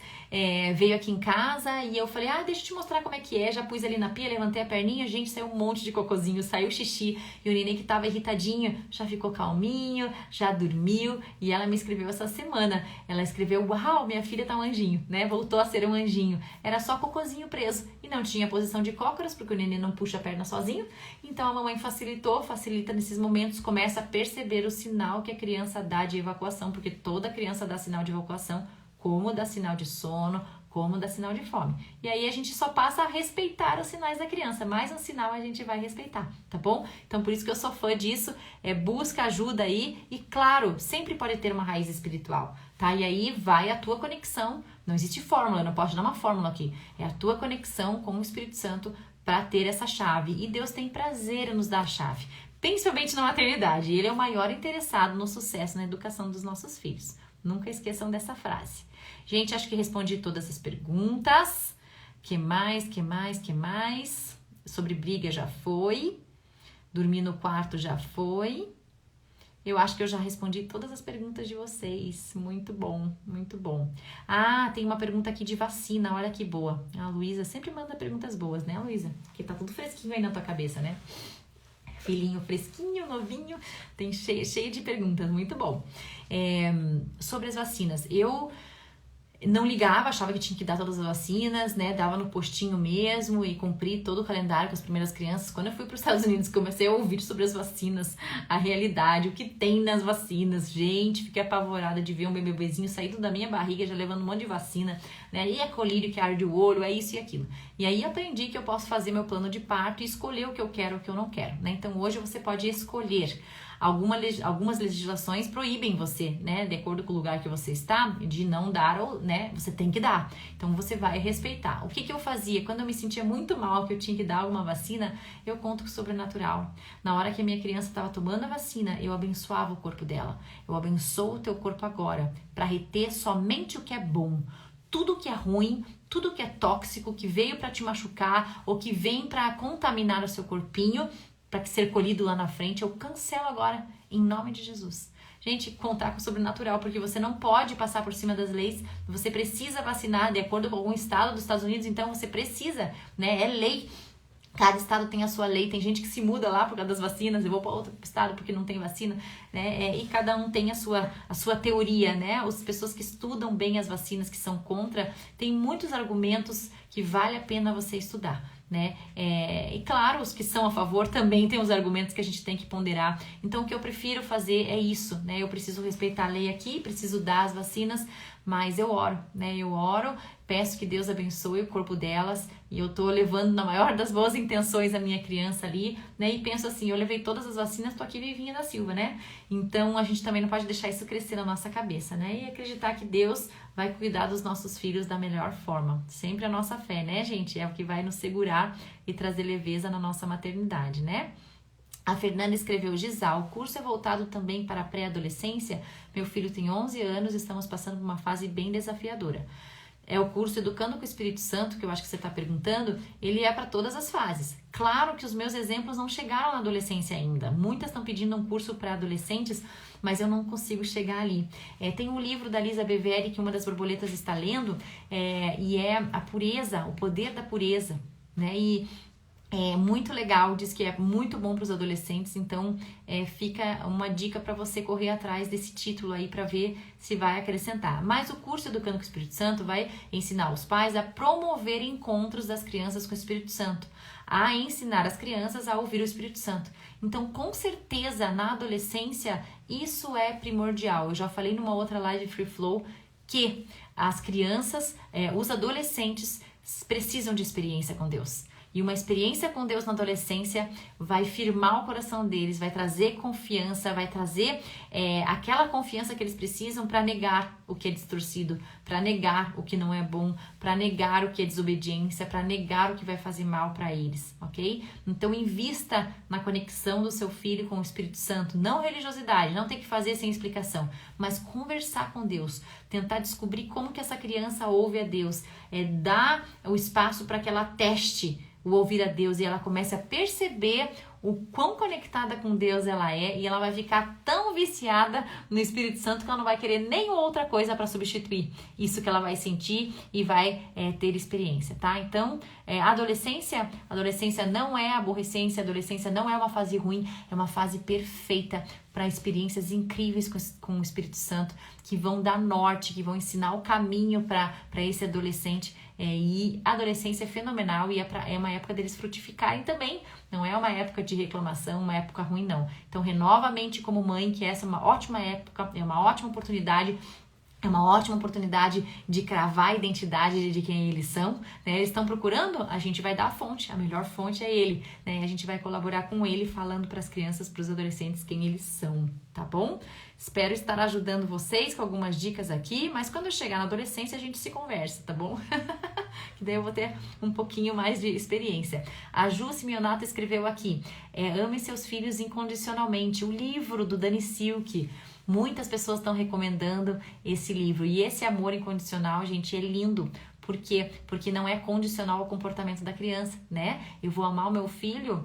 veio aqui em casa e eu falei, deixa eu te mostrar como é que é. Já pus ali na pia, levantei a perninha, gente, saiu um monte de cocôzinho, saiu xixi. E o neném que tava irritadinho já ficou calminho, já dormiu. E ela me escreveu essa semana. Ela escreveu, uau, minha filha tá um anjinho, né? Voltou a ser um anjinho. Era só cocôzinho preso e não tinha posição de cócoras, porque o neném não puxa a perna sozinho. Então a mamãe facilita nesses momentos, começa a perceber o sinal que a criança dá de evacuação, porque toda criança dá sinal de evacuação, como dá sinal de sono, como dá sinal de fome. E aí a gente só passa a respeitar os sinais da criança, mais um sinal a gente vai respeitar, tá bom? Então por isso que eu sou fã disso, busca ajuda aí e claro, sempre pode ter uma raiz espiritual, tá? E aí vai a tua conexão, não existe fórmula, eu não posso dar uma fórmula aqui, é a tua conexão com o Espírito Santo para ter essa chave e Deus tem prazer em nos dar a chave, principalmente na maternidade, Ele é o maior interessado no sucesso na educação dos nossos filhos. Nunca esqueçam dessa frase. Gente, acho que respondi todas as perguntas. Que mais? Sobre briga já foi. Dormir no quarto já foi. Eu acho que eu já respondi todas as perguntas de vocês. Muito bom, muito bom. Tem uma pergunta aqui de vacina. Olha que boa. A Luísa sempre manda perguntas boas, né, Luísa? Porque tá tudo fresquinho aí na tua cabeça, né? Filhinho fresquinho, novinho, tem cheio de perguntas, muito bom. Sobre as vacinas, eu não ligava, achava que tinha que dar todas as vacinas, né? Dava no postinho mesmo e cumpri todo o calendário com as primeiras crianças. Quando eu fui para os Estados Unidos, comecei a ouvir sobre as vacinas, a realidade, o que tem nas vacinas. Gente, fiquei apavorada de ver um bebezinho saído da minha barriga já levando um monte de vacina, né? E é colírio que arde o olho, é isso e aquilo. E aí aprendi que eu posso fazer meu plano de parto e escolher o que eu quero e o que eu não quero, né? Então hoje você pode escolher. Algumas legislações proíbem você, né, de acordo com o lugar que você está, de não dar, ou, né, você tem que dar. Então você vai respeitar. O que eu fazia? Quando eu me sentia muito mal, que eu tinha que dar alguma vacina, eu conto com o sobrenatural. Na hora que a minha criança estava tomando a vacina, eu abençoava o corpo dela. Eu abençoo o teu corpo agora, para reter somente o que é bom. Tudo que é ruim, tudo que é tóxico, que veio para te machucar ou que vem para contaminar o seu corpinho, para ser colhido lá na frente, eu cancelo agora, em nome de Jesus. Gente, contar com o sobrenatural, porque você não pode passar por cima das leis, você precisa vacinar de acordo com algum estado dos Estados Unidos, então você precisa, né? É lei. Cada estado tem a sua lei, tem gente que se muda lá por causa das vacinas, eu vou para outro estado porque não tem vacina, né? E cada um tem a sua teoria, né? As pessoas que estudam bem as vacinas, que são contra, tem muitos argumentos que vale a pena você estudar, né? E claro, os que são a favor também tem os argumentos que a gente tem que ponderar. Então o que eu prefiro fazer é isso, né? Eu preciso respeitar a lei aqui, preciso dar as vacinas, mas eu oro, né? Eu oro, peço que Deus abençoe o corpo delas e eu tô levando na maior das boas intenções a minha criança ali, né? E penso assim, eu levei todas as vacinas, tô aqui vivinha da Silva, né? Então a gente também não pode deixar isso crescer na nossa cabeça, né? E acreditar que Deus vai cuidar dos nossos filhos da melhor forma. Sempre a nossa fé, né, gente? É o que vai nos segurar e trazer leveza na nossa maternidade, né? A Fernanda escreveu, Gisal, o curso é voltado também para a pré-adolescência? Meu filho tem 11 anos, estamos passando por uma fase bem desafiadora. É o curso Educando com o Espírito Santo, que eu acho que você está perguntando, ele é para todas as fases. Claro que os meus exemplos não chegaram na adolescência ainda. Muitas estão pedindo um curso para adolescentes, mas eu não consigo chegar ali. Tem um livro da Lisa Beveri que uma das borboletas está lendo, e é a pureza, o poder da pureza, né? E é muito legal, diz que é muito bom para os adolescentes, então fica uma dica para você correr atrás desse título aí para ver se vai acrescentar. Mas o curso Educando com o Espírito Santo vai ensinar os pais a promover encontros das crianças com o Espírito Santo, a ensinar as crianças a ouvir o Espírito Santo. Então, com certeza, na adolescência, isso é primordial. Eu já falei numa outra live Free Flow que as crianças, os adolescentes precisam de experiência com Deus. E uma experiência com Deus na adolescência vai firmar o coração deles, vai trazer confiança, vai trazer aquela confiança que eles precisam para negar o que é distorcido, para negar o que não é bom, para negar o que é desobediência, para negar o que vai fazer mal para eles, ok? Então invista na conexão do seu filho com o Espírito Santo, não religiosidade, não tem que fazer sem explicação, mas conversar com Deus, tentar descobrir como que essa criança ouve a Deus, dar o espaço para que ela teste o ouvir a Deus e ela comece a perceber o quão conectada com Deus ela é, e ela vai ficar tão viciada no Espírito Santo que ela não vai querer nenhuma outra coisa para substituir isso que ela vai sentir e vai ter experiência, tá? Então, adolescência não é aborrecência, adolescência não é uma fase ruim, é uma fase perfeita para experiências incríveis com o Espírito Santo, que vão dar norte, que vão ensinar o caminho para esse adolescente. E a adolescência é fenomenal e é uma época deles frutificarem também. Não é uma época de reclamação, uma época ruim, não. Então, renova a mente como mãe, que essa é uma ótima época, é uma ótima oportunidade. É uma ótima oportunidade de cravar a identidade de quem eles são, né? Eles estão procurando, a gente vai dar a fonte, a melhor fonte é ele, né? A gente vai colaborar com ele, falando para as crianças, para os adolescentes quem eles são, tá bom? Espero estar ajudando vocês com algumas dicas aqui, mas quando eu chegar na adolescência a gente se conversa, tá bom? Que daí eu vou ter um pouquinho mais de experiência. A Ju Simeonato escreveu aqui, ame seus filhos incondicionalmente, o livro do Danny Silk. Muitas pessoas estão recomendando esse livro. E esse amor incondicional, gente, é lindo. Por quê? Porque não é condicional ao comportamento da criança, né? Eu vou amar o meu filho,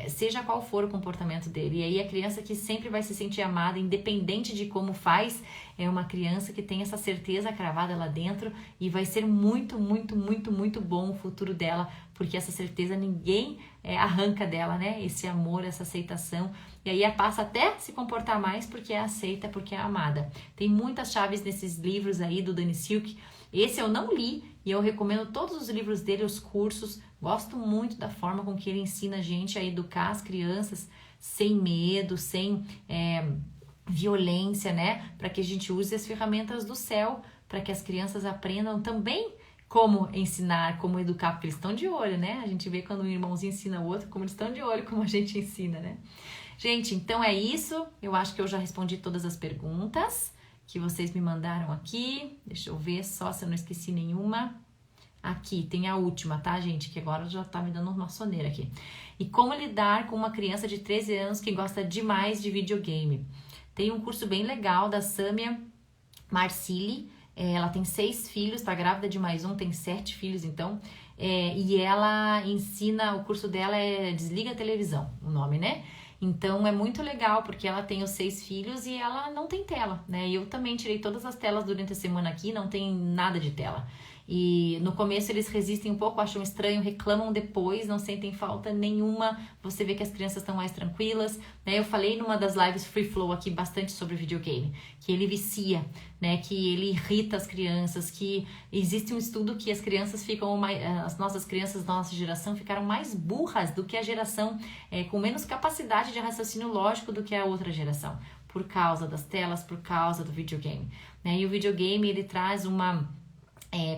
seja qual for o comportamento dele. E aí a criança que sempre vai se sentir amada, independente de como faz, é uma criança que tem essa certeza cravada lá dentro e vai ser muito, muito, muito, muito bom o futuro dela, porque essa certeza ninguém arranca dela, né? Esse amor, essa aceitação. E aí ela passa até a se comportar mais porque é aceita, porque é amada. Tem muitas chaves nesses livros aí do Danny Silk. Esse eu não li e eu recomendo todos os livros dele, os cursos. Gosto muito da forma com que ele ensina a gente a educar as crianças sem medo, sem violência, né? Para que a gente use as ferramentas do céu, para que as crianças aprendam também como ensinar, como educar, porque eles estão de olho, né? A gente vê quando um irmãozinho ensina o outro, como eles estão de olho, como a gente ensina, né? Gente, então é isso. Eu acho que eu já respondi todas as perguntas que vocês me mandaram aqui. Deixa eu ver só se eu não esqueci nenhuma. Aqui, tem a última, tá, gente? Que agora já tá me dando uma soneira aqui. E como lidar com uma criança de 13 anos que gosta demais de videogame? Tem um curso bem legal da Samia Marcilli. Ela tem 6 filhos, tá grávida de mais um, tem 7 filhos, então. E ela ensina, o curso dela é Desliga a Televisão, o nome, né? Então é muito legal, porque ela tem os 6 filhos e ela não tem tela, né? Eu também tirei todas as telas durante a semana aqui, não tem nada de tela. E no começo eles resistem um pouco, acham estranho, reclamam depois, não sentem falta nenhuma. Você vê que as crianças estão mais tranquilas, né? Eu falei numa das lives Free Flow aqui bastante sobre videogame, que ele vicia, né? Que ele irrita as crianças, que existe um estudo que as crianças ficam mais, as nossas crianças da nossa geração ficaram mais burras do que a geração com menos capacidade de raciocínio lógico do que a outra geração, por causa das telas, por causa do videogame, né? E o videogame, ele traz uma...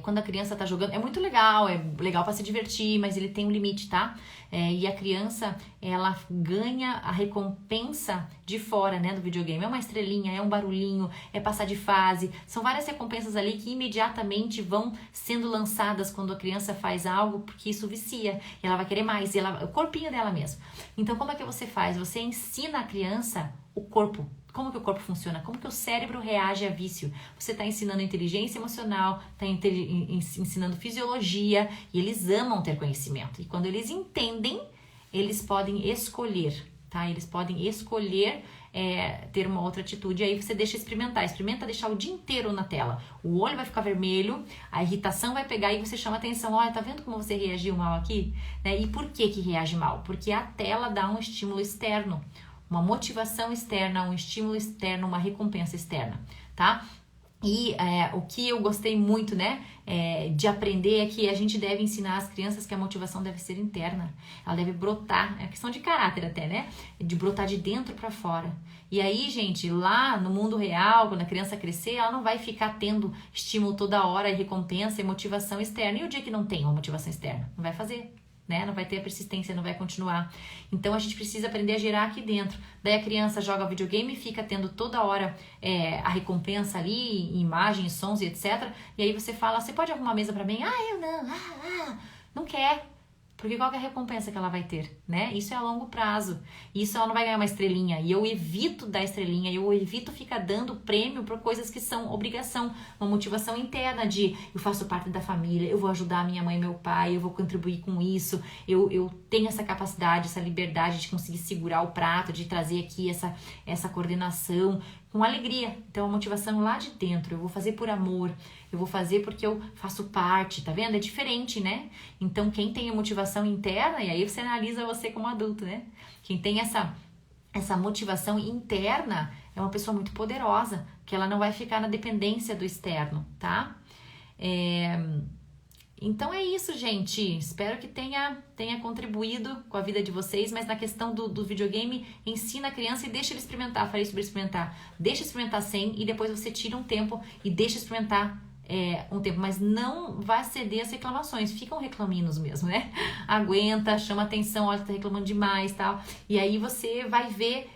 quando a criança tá jogando, é muito legal, é legal para se divertir, mas ele tem um limite, tá? E a criança, ela ganha a recompensa de fora, né, do videogame. É uma estrelinha, é um barulhinho, é passar de fase. São várias recompensas ali que imediatamente vão sendo lançadas quando a criança faz algo, porque isso vicia. E ela vai querer mais, o corpinho dela mesmo. Então, como é que você faz? Você ensina a criança o corpo. Como que o corpo funciona? Como que o cérebro reage a vício? Você está ensinando inteligência emocional, está ensinando fisiologia, e eles amam ter conhecimento. E quando eles entendem, eles podem escolher, tá? Eles podem escolher ter uma outra atitude. E aí você deixa experimentar. Experimenta deixar o dia inteiro na tela. O olho vai ficar vermelho, a irritação vai pegar e você chama atenção. Olha, tá vendo como você reagiu mal aqui? Né? E por que reage mal? Porque a tela dá um estímulo externo. Uma motivação externa, um estímulo externo, uma recompensa externa, tá? E o que eu gostei muito, né, de aprender é que a gente deve ensinar as crianças que a motivação deve ser interna. Ela deve brotar, é questão de caráter até, né? De brotar de dentro para fora. E aí, gente, lá no mundo real, quando a criança crescer, ela não vai ficar tendo estímulo toda hora, e recompensa e motivação externa. E o dia que não tem uma motivação externa? Não vai fazer. Né? Não vai ter a persistência, não vai continuar. Então a gente precisa aprender a gerar aqui dentro. Daí a criança joga videogame e fica tendo toda hora a recompensa ali, imagens, sons e etc. E aí você fala, você pode arrumar a mesa pra mim? Eu não, não quer. Porque qual que é a recompensa que ela vai ter, né? Isso é a longo prazo. Isso ela não vai ganhar uma estrelinha. E eu evito dar estrelinha, eu evito ficar dando prêmio por coisas que são obrigação. Uma motivação interna de eu faço parte da família, eu vou ajudar a minha mãe e meu pai, eu vou contribuir com isso, eu tenho essa capacidade, essa liberdade de conseguir segurar o prato, de trazer aqui essa coordenação com alegria. Então a motivação lá de dentro, eu vou fazer por amor, eu vou fazer porque eu faço parte, tá vendo? É diferente, né? Então quem tem a motivação interna, e aí você analisa você como adulto, né? Quem tem essa motivação interna é uma pessoa muito poderosa, que ela não vai ficar na dependência do externo, tá? Então é isso, gente. Espero que tenha contribuído com a vida de vocês, mas na questão do videogame, ensina a criança e deixa ele experimentar. Falei sobre experimentar. Deixa experimentar sem e depois você tira um tempo e deixa experimentar um tempo, mas não vai ceder às reclamações, ficam reclaminos mesmo, né? Aguenta, chama atenção, olha, tá reclamando demais e tal, e aí você vai ver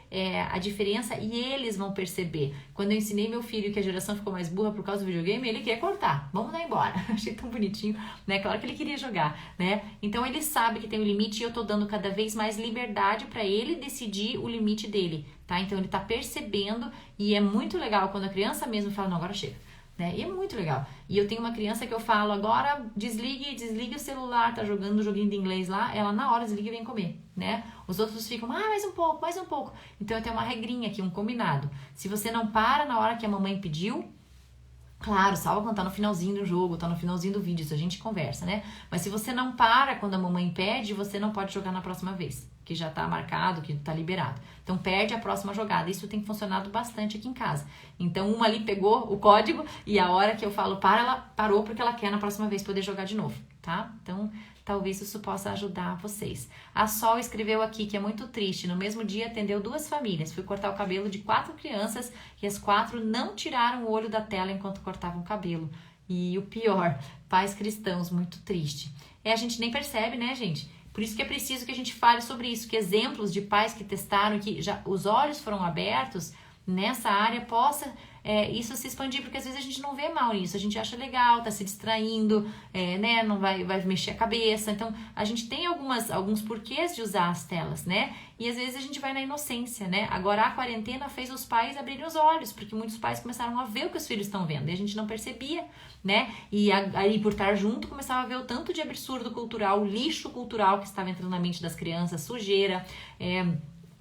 a diferença e eles vão perceber. Quando eu ensinei meu filho que a geração ficou mais burra por causa do videogame, ele queria cortar, vamos dar embora, achei tão bonitinho, né? Claro que ele queria jogar, né? Então ele sabe que tem um limite e eu tô dando cada vez mais liberdade para ele decidir o limite dele, tá? Então ele tá percebendo e é muito legal quando a criança mesmo fala, não, agora chega. Né? E é muito legal. E eu tenho uma criança que eu falo, agora desligue o celular, tá jogando um joguinho de inglês lá, ela na hora desliga e vem comer, né? Os outros ficam, mais um pouco. Então eu tenho uma regrinha aqui, um combinado. Se você não para na hora que a mamãe pediu, claro, salva quando tá no finalzinho do jogo, tá no finalzinho do vídeo, isso a gente conversa, né? Mas se você não para quando a mamãe pede, você não pode jogar na próxima vez, que já tá marcado, que tá liberado. Então perde a próxima jogada. Isso tem funcionado bastante aqui em casa. Então uma ali pegou o código e a hora que eu falo para, ela parou porque ela quer na próxima vez poder jogar de novo, tá? Então talvez isso possa ajudar vocês. A Sol escreveu aqui que é muito triste. No mesmo dia atendeu 2 famílias. Fui cortar o cabelo de 4 crianças e as 4 não tiraram o olho da tela enquanto cortavam o cabelo. E o pior, pais cristãos, muito triste. A gente nem percebe, né, gente? Por isso que é preciso que a gente fale sobre isso, que exemplos de pais que testaram, que já os olhos foram abertos nessa área, possa isso se expandir, porque às vezes a gente não vê mal nisso, a gente acha legal, tá se distraindo, né, não vai mexer a cabeça. Então a gente tem alguns porquês de usar as telas, né? E às vezes a gente vai na inocência, né? Agora a quarentena fez os pais abrirem os olhos, porque muitos pais começaram a ver o que os filhos estão vendo e a gente não percebia, né? E aí por estar junto começava a ver o tanto de absurdo cultural, lixo cultural que estava entrando na mente das crianças, sujeira,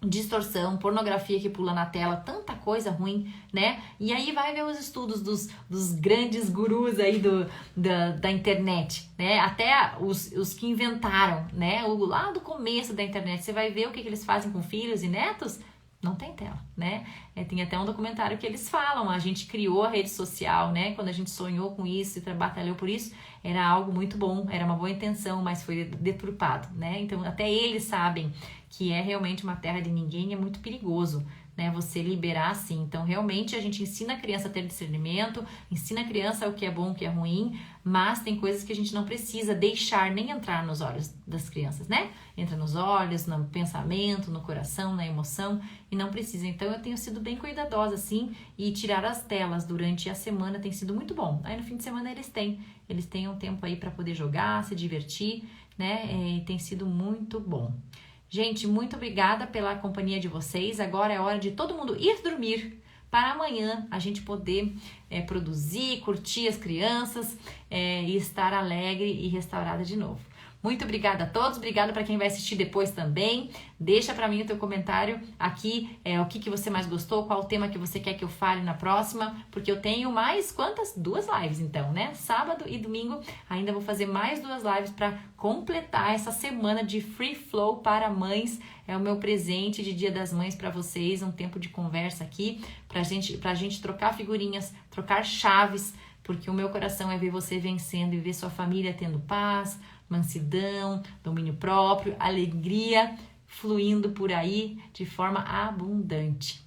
distorção, pornografia que pula na tela, tanta coisa ruim, né? E aí vai ver os estudos dos grandes gurus aí da internet, né? Até os que inventaram, né? Lá do começo da internet, você vai ver o que eles fazem com filhos e netos. Não tem tela, né? Tem até um documentário que eles falam, a gente criou a rede social, né? Quando a gente sonhou com isso e batalhou por isso, era algo muito bom, era uma boa intenção, mas foi deturpado, né? Então até eles sabem que é realmente uma terra de ninguém, é muito perigoso, né? Você liberar assim. Então realmente a gente ensina a criança a ter discernimento, ensina a criança o que é bom, o que é ruim, mas tem coisas que a gente não precisa deixar nem entrar nos olhos das crianças, né? Entra nos olhos, no pensamento, no coração, na emoção, e não precisa. Então eu tenho sido bem cuidadosa assim, e tirar as telas durante a semana tem sido muito bom. Aí no fim de semana eles têm um tempo aí para poder jogar, se divertir, né? E tem sido muito bom. Gente, muito obrigada pela companhia de vocês. Agora é hora de todo mundo ir dormir para amanhã a gente poder produzir, curtir as crianças e estar alegre e restaurada de novo. Muito obrigada a todos, obrigada para quem vai assistir depois também. Deixa para mim o teu comentário aqui, o que você mais gostou, qual o tema que você quer que eu fale na próxima, porque eu tenho mais, quantas? 2 lives então, né? Sábado e domingo ainda vou fazer mais 2 lives para completar essa semana de Free Flow para mães. É o meu presente de Dia das Mães para vocês, um tempo de conversa aqui, pra gente trocar figurinhas, trocar chaves, porque o meu coração é ver você vencendo e ver sua família tendo paz, mansidão, domínio próprio, alegria fluindo por aí de forma abundante.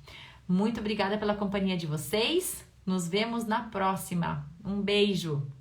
Muito obrigada pela companhia de vocês. Nos vemos na próxima. Um beijo!